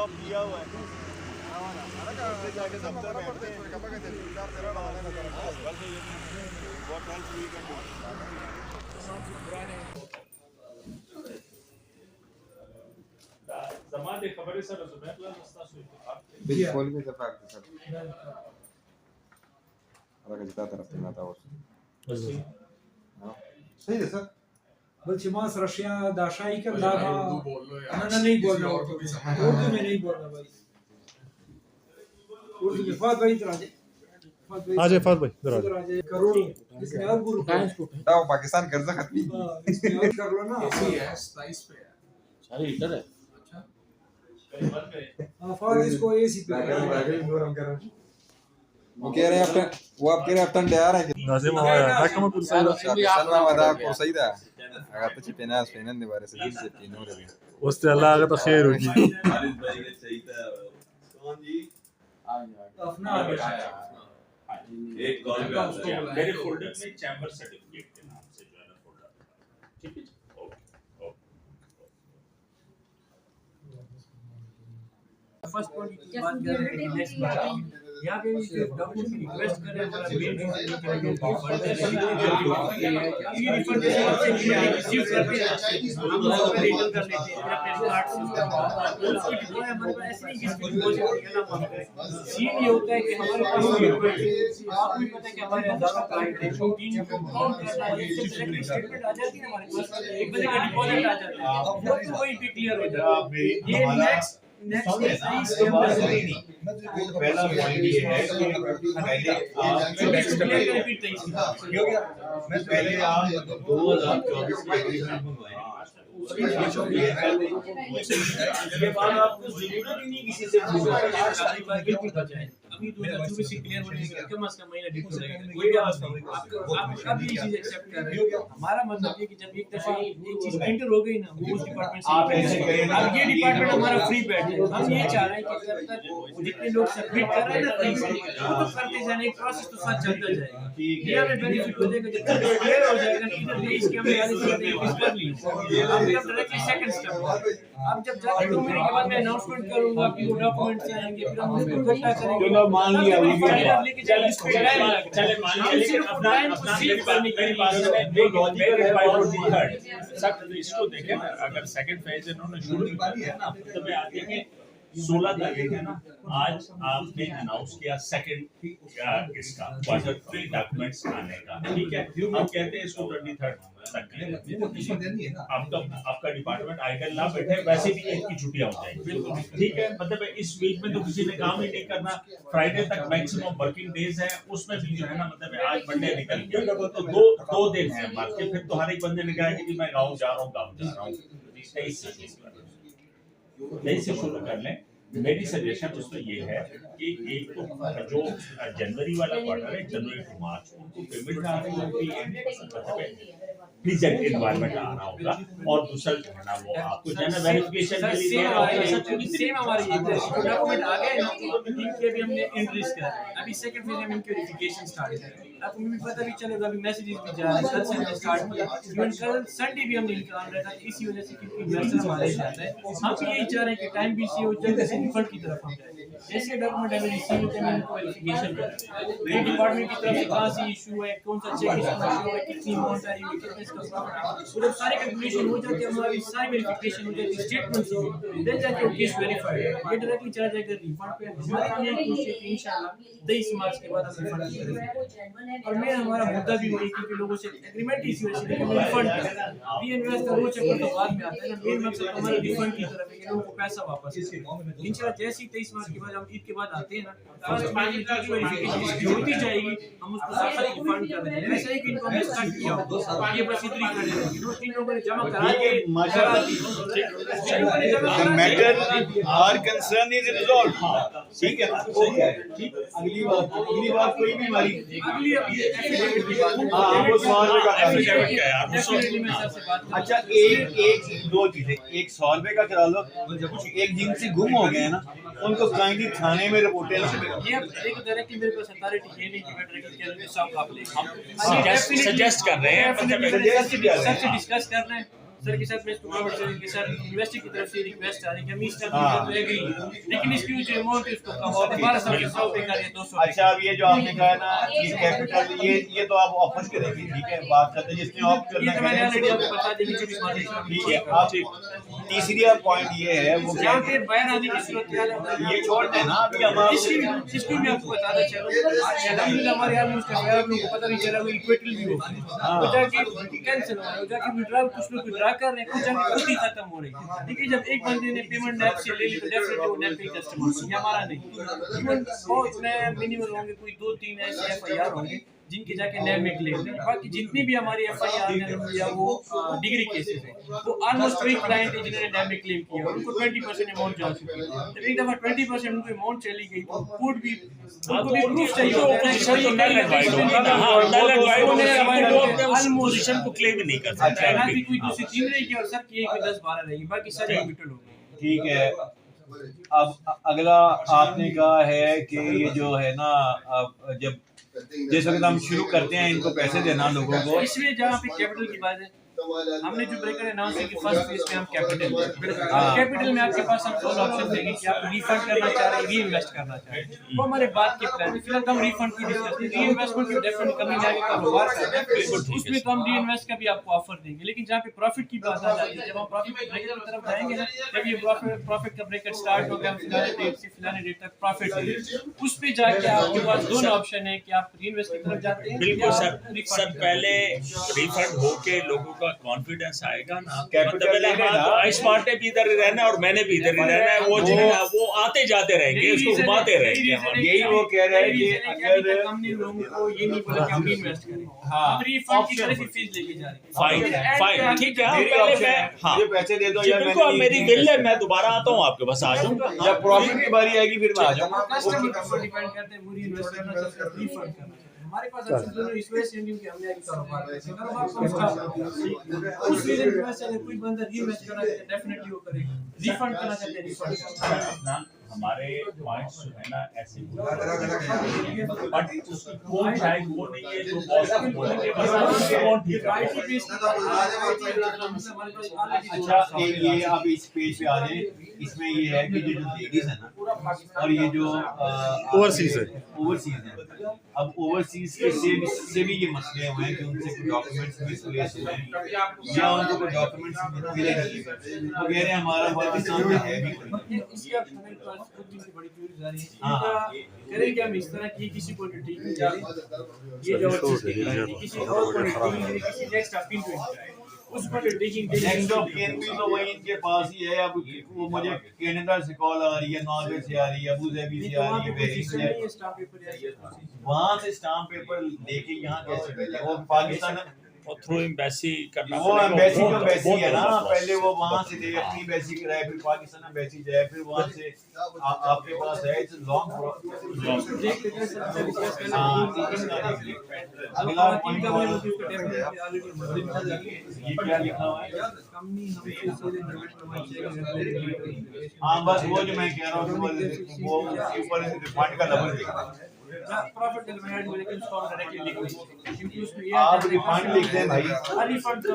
Of किया हुआ है। Bisfol bize farklı sir. Arkadaşlar tarafından da olsun. Sahih है सर. बल छिमास रशिया दाशाई कर दागा ना नहीं बोलना उर्दू में नहीं बोलना भाई उर्दू में फाद भाई इधर आ जाए फाद भाई इधर आ जाए करोड़ इसमें अब गुरु दाव पाकिस्तान कर्ज खत्मी. इसमें अब कर लो ना सारे इधर है। फाद इसको एसी पे वो कह रहे हैं वो आप कह रहे हैं अपन तैयार है. Nazım Havaya. Hakama Kursay'da. Salma Mada Kursay'da. Agata Chipenas Fenan de Bares de Pinore. Uste Allah agata khair hogi. Khalid भाई ने सही था। कौन जी? अपना एक कॉल पे आता है। मेरे फोल्डर में चैम्बर सर्टिफिकेट के नाम से जो है ना फोल्डर। ठीक है? ओके। फर्स्ट पॉइंट की बात कर रहे हैं नेक्स्ट बात यहाँ पे डॉक्यूमेंट की रिक्वेस्ट कर रहे हैं हमारा मेल ये रिफंड रिसीव करके हम लोग रीटर्न कर लेते हैं अपने कार्ड से उसको डिप्लॉय हमारे पास ऐसे नहीं किसी डिपॉजिट करना मांग रहे हैं सीन ये होता है कि हमारे पास आपको भी पता है कि हमारे ज्यादा क्लाइंट है 3 काउंट करना है स्टेटमेंट आ जाती है हमारे पास एक बजे का डिपॉजिट आ जाता है वो तो वही पे क्लियर हो जाता है ये नेक्स्ट पहला पॉइंट ये है कि पहले आप पहले आप 2024 के एग्रीमेंट मंगवाए उसके बाद आपको जरूरत ही नहीं किसी से सारी बात बिल्कुल बचाएं। अभी 2024 से क्लियर होने के कम से कम महीना डेट हो जाएगा कोई भी आप अभी ये चीज एक्सेप्ट कर रहे हो हमारा मतलब ये कि जब एक दफा एक चीज एंटर हो गई ना वो उस डिपार्टमेंट से आप ऐसे करें अब ये डिपार्टमेंट हमारा फ्री बैठ है हम ये चाह रहे हैं कि जब तक जितने लोग सबमिट कर रहे हैं ना फ्री से वो तो करते जाने एक प्रोसेस तो साथ चलता जाएगा ये हमें बेनिफिट हो जाएगा जब तक क्लियर हो जाएगा इधर नहीं इसके हम वाली चीजें फिक्स कर ली अब डायरेक्टली सेकंड स्टेप अब जब जाके 2 महीने के बाद मैं अनाउंसमेंट करूंगा कि वो डॉक्यूमेंट्स आएंगे फिर हम उसको इकट्ठा करेंगे चलो मान लिया चले मान लिया लेकिन अपना मेरी बात सुने दो लॉजिक सब इसको देखें ना अगर सेकंड फेज इन्होंने शुरू कर दिया ना तो मैं आगे के 16 तारीख है ना आज आपने अनाउंस किया सेकंड इसका क्वार्टर 3 डॉक्यूमेंट्स आने का ठीक है हम कहते हैं इसको 23rd तक अब तो आपका डिपार्टमेंट आइडल ना बैठे वैसे भी एक की छुट्टियां हो जाएंगी ठीक है मतलब इस वीक में तो किसी ने काम ही नहीं करना फ्राइडे तक मैक्सिमम वर्किंग डेज है उसमें भी जो है ना मतलब आज मंडे निकल गया तो दो दिन है हमारे फिर तो हर एक बंदे ने कहा कि मैं गाँव जा रहा हूँ 23 से शुरू कर लें मेरी सजेशन दोस्तों ये है कि एक तो जो जनवरी वाला क्वार्टर है जनवरी टू मार्च उनको पेमेंट आ रही होगी प्लीजेंट एनवायरनमेंट आना होगा और दूसरा जो है ना वो आपको जो है ना वेरिफिकेशन के लिए सेम हमारी डॉक्यूमेंट आ गए ना इनके भी हमने एंट्रीज कर अभी सेकंड फेज में इनकी वेरिफिकेशन स्टार्ट है आपको भी पता भी चलेगा अभी मैसेजेस भी जा रहे हैं कल से हमने स्टार्ट किया इवन कल संडे भी हमने निकाल रहा था इसी वजह से क्योंकि इन्वेस्टर हमारे जाते हैं हम भी यही चाह रहे हैं कि टाइम भी सी हो जल्दी से रिफंड की तरफ हम जाए जैसे डॉक्यूमेंट हमें रिसीव होते हैं इनको वेरिफिकेशन करें ये डिपार्टमेंट की तरफ से कहां से इशू है कौन सा चेक इशू है कितनी अमाउंट आई है कितने इसका प्रॉफिट है जब सारे कैलकुलेशन हो जाते हैं हमारी सारी वेरिफिकेशन हो जाती है स्टेटमेंट्स देन जाके वो केस वेरीफाइड ये डायरेक्टली चला जाएगा रिफंड पे हमारे लिए खुशी है कि इंशाल्लाह 23 मार्च के बाद हम रिफंड करेंगे और मैं हमारा मुद्दा भी वही क्योंकि लोगों से एग्रीमेंट इसी वजह से लेकिन रिफंड री इन्वेस्ट वो चक्कर तो बाद में आता है ना मेन मकसद हमारा रिफंड की तरफ है कि लोगों को पैसा वापस इंशाल्लाह जैसे ही 23 मार्च के बाद हम ईद के बाद आते हैं ना फर्स्ट महीने की वेरिफिकेशन होती जाएगी हम उसको साथ रिफंड कर देंगे ऐसा ही कि इनको हमने स्टार्ट किया ये बस इतनी कर देंगे दो तीन लोगों ने जमा करा के The matter our concern is resolved. ठीक है अगली बार कोई भी हमारी अगली हाँ वो 100 रुपए का एफिडेविट क्या है आप अच्छा एक दो चीजें एक 100 रुपए का करा लो एक जिनसे गुम हो गए ना उनको काइंडली थाने में रिपोर्टें ये एक डायरेक्टली मेरे पास अथॉरिटी है नहीं कि मैं डायरेक्टली कह रहा हूं सब आप ले सजेस्ट कर रहे हैं सर से डिस्कस कर रहे हैं सर के साथ मैं इसको फॉरवर्ड करेंगे कि सर यूनिवर्सिटी की तरफ से रिक्वेस्ट आ रही है कि हम इस तरह तो एग्री, लेकिन इसकी जो अमाउंट है उसको कम और 1200 रुपए का 200। अच्छा, अब ये जो आपने कहा ना कि कैपिटल, ये तो आप ऑफर करेंगे, ठीक है, बात करते हैं जिसने ऑफ करना ये तो मैंने ऑलरेडी है, आपको बता दी कि ठीक है। अब तीसरा पॉइंट ये है वो क्या यहाँ पे बाहर आने की सूरत क्या है, ये छोड़ देना अभी हम इसको भी आपको बताना चलो अल्हम्दुलिल्लाह हमारे यहाँ में उसका आप लोगों को पता नहीं चला, वो इक्विटल भी हो तो जाके कैंसिल हो रहा है, जाके विड्रॉल कुछ लोग विड्रॉ कर रहे हैं, कुछ जाके खुद ही खत्म हो रही है। देखिए जब एक बंदे ने पेमेंट ऐप से ले ली तो डेफिनेटली वो नेट पे कस्टमर, ये हमारा नहीं। इवन बहुत में मिनिमम होंगे कोई 2-3 ऐसे एफआईआर होंगे जिनके जाके नैब में क्लेम है। बाकी जितनी भी हमारी एफआईआर हैं या वो डिग्री केसेस हैं, वो ऑलमोस्ट वही क्लाइंट है जिन्होंने नैब में क्लेम किया, उनको 20% अमाउंट जा चुकी है। जब एक दफा 20% उनको अमाउंट चली गई तो कोर्ट भी उनको भी प्रूफ चाहिए होता है कि भाई नल एडवाइस पोजीशन को क्लेम नहीं कर सकता ना भी कोई दूसरी टीम रहेगी और सर की कोई 10-12 रहेगी, बाकी सारे इक्विटल हो गए। ठीक है। अब अगला आपने कहा है कि ये जो है ना, अब जब जिस वक्त हम शुरू करते हैं इनको पैसे देना लोगों को, इसमें जहाँ पे कैपिटल की बात है, हमने जो ब्रेकर अनाउंस किया कि फर्स्ट फेज में हम कैपिटल में आपके पास हम 2 ऑप्शन देंगे कि आप रिफंड करना चाह रहे हैं, री इन्वेस्ट करना चाह रहे हैं, वो हमारे बात के प्लान है। फिलहाल हम रिफंड की डिस्कस करें, री इन्वेस्टमेंट की डेफिनेटली कमी आगे कारोबार उसमें तो हम री इन्वेस्ट का भी आपको ऑफर देंगे। लेकिन जहाँ पे प्रॉफिट की बात आ जाती है, जब हम प्रॉफिट के ब्रेकर की तरफ जाएंगे ना, जब ये प्रॉफिट का ब्रेकर स्टार्ट होगा, हम फिलहाल डेट से फिलहाल डेट तक प्रॉफिट है, उस पे जाके आपके पास 2 ऑप्शन है कि आप री इन्वेस्ट की तरफ जाते हैं। बिल्कुल सर, पहले रिफंड होके लोगों का कॉन्फिडेंस आएगा ना, मतलब स्मार्ट ने भी इधर ही रहना है और मैंने भी इधर ही रहना है, वो आते जाते रहेंगे, उसको घुमाते रहेंगे। यही वो कह रहे हैं कि अगर हमने लोगों को ये नहीं बोला कि हम इन्वेस्ट करें, हाँ, रिफंड की तरफ ही फीस लेके जा रहे हैं। फाइन ठीक है, मेरी पहले ऑप्शन मैं है, हाँ मुझे पैसे दे दो जी, या बिल्कुल मेरी बिल है, मैं दोबारा आता हूँ आपके पास, आ जाऊंगा। जब प्रॉफिट की बारी आएगी फिर मैं आ जाऊंगा। कस्टमर के ऊपर डिपेंड करते हैं, पूरी इन्वेस्ट करना चाहते हैं, रिफंड करना चाहते हैं। हमारे पास ऑप्शन दोनों इस वजह से नहीं कि हमने एक कारोबार को स्टार्ट उस रीजन की वजह से अगर कोई बंदा रीइन्वेस्ट करना चाहता है डेफिनेटली वो करेगा, रिफंड करना चाहते हैं रिफंड। हमारे पॉइंट्स जो है ना ऐसे बट उसकी कौन शायद वो नहीं है जो बॉस को बोलेंगे, बस कौन ठीक है। अच्छा, ये आप इस पेज पे आ जाए, इसमें ये है कि जो लेडीज है ना और ये जो ओवरसीज है, अब ओवरसीज के से भी ये मसले हुए हैं कि उनसे कुछ डॉक्यूमेंट्स मिसप्लेस हुए हैं या उनको कोई डॉक्यूमेंट्स मिले नहीं, वो कह रहे हैं हमारा पाकिस्तान में है भी कोई। इसके अब हमारे पास खुद की बड़ी क्यूरीज आ रही है, करेंगे हम इस तरह की किसी को ठीक नहीं जा रही, ये जो किसी और को नहीं, किसी नेक्स्ट ऑफ कीन को उस पर टेकिंग नेक्स्ट ऑफ कीन भी तो वही इनके पास ही है। अब वो मुझे कनाडा से कॉल आ रही है, नॉर्वे से आ रही है, अबू धाबी से आ रही है, बहरीन से, वहाँ से स्टाम्प पेपर लेके यहाँ कैसे भेजे? वो पाकिस्तान और थ्रू एम्बेसी करना, वो एम्बेसी तो एम्बेसी है ना, पहले वो वहाँ से दे, अपनी एम्बेसी कराए, फिर पाकिस्तान एम्बेसी जाए, फिर वहाँ से आपके पास है। इट्स लॉन्ग अगला पॉइंट ये क्या लिखा हुआ है? हाँ बस वो जो मैं कह रहा हूँ वो ऊपर रिफंड का लफ्ज़ लिखा है। प्रॉफिट लेकिन उसको डायरेक्टली लिख दो, आप रिफंड लिख दें भाई, रिफंड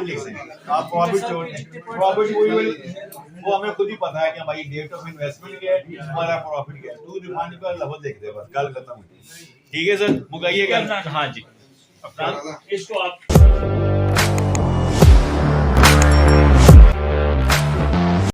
लिख दें, आप प्रॉफिट छोड़ दें। प्रॉफिट वो हमें खुद ही पता है कि भाई डेट ऑफ इन्वेस्टमेंट क्या है, हमारा प्रॉफिट क्या है, तो रिफंड का लफ्ज़ लिख दे, बस गल खत्म। ठीक है सर, मुकाइएगा। हाँ जी, इसको आप